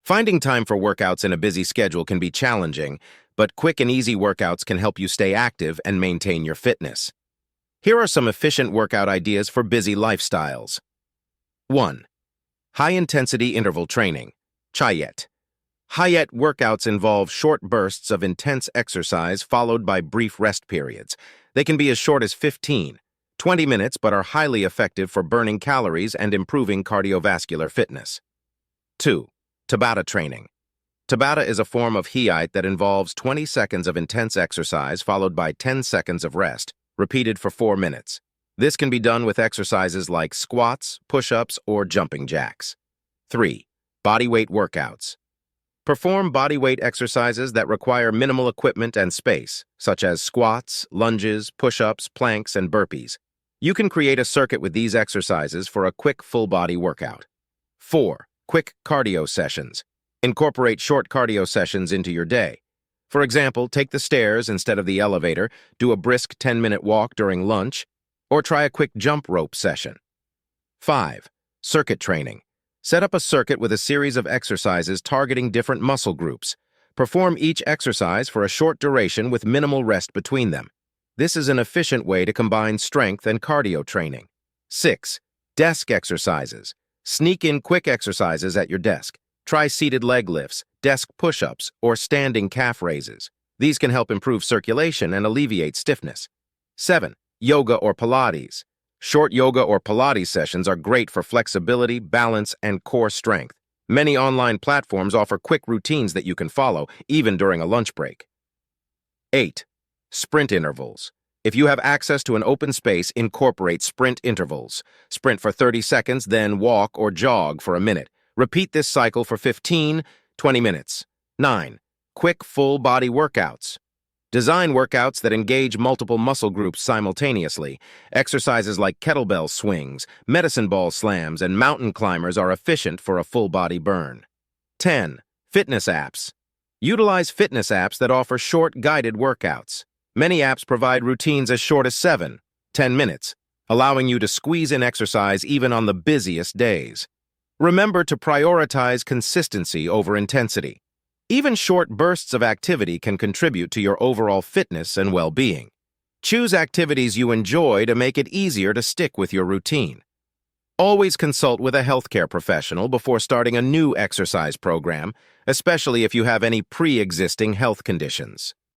Finding time for workouts in a busy schedule can be challenging, but quick and easy workouts can help you stay active and maintain your fitness. Here are some efficient workout ideas for busy lifestyles. 1. High-intensity interval training, Chayet. Hayet workouts involve short bursts of intense exercise followed by brief rest periods. They can be as short as 15, 20 minutes but are highly effective for burning calories and improving cardiovascular fitness. 2. Tabata training. Tabata is a form of Hayat that involves 20 seconds of intense exercise followed by 10 seconds of rest, repeated for 4 minutes. This can be done with exercises like squats, push-ups, or jumping jacks. 3. Bodyweight workouts. Perform bodyweight exercises that require minimal equipment and space, such as squats, lunges, push-ups, planks, and burpees. You can create a circuit with these exercises for a quick full-body workout. 4. Quick cardio sessions. Incorporate short cardio sessions into your day. For example, take the stairs instead of the elevator, do a brisk 10-minute walk during lunch, or try a quick jump rope session. 5. Circuit training. Set up a circuit with a series of exercises targeting different muscle groups. Perform each exercise for a short duration with minimal rest between them. This is an efficient way to combine strength and cardio training. 6. Desk exercises. Sneak in quick exercises at your desk. Try seated leg lifts, desk push-ups, or standing calf raises. These can help improve circulation and alleviate stiffness. 7. Yoga or Pilates. Short yoga or Pilates sessions are great for flexibility, balance, and core strength. Many online platforms offer quick routines that you can follow, even during a lunch break. 8. Sprint intervals. If you have access to an open space, incorporate sprint intervals. Sprint for 30 seconds, then walk or jog for a minute. Repeat this cycle for 15, 20 minutes. 9. Quick full-body workouts. Design workouts that engage multiple muscle groups simultaneously. Exercises like kettlebell swings, medicine ball slams, and mountain climbers are efficient for a full-body burn. 10. Fitness apps. Utilize fitness apps that offer short, guided workouts. Many apps provide routines as short as 7, 10 minutes, allowing you to squeeze in exercise even on the busiest days. Remember to prioritize consistency over intensity. Even short bursts of activity can contribute to your overall fitness and well-being. Choose activities you enjoy to make it easier to stick with your routine. Always consult with a healthcare professional before starting a new exercise program, especially if you have any pre-existing health conditions.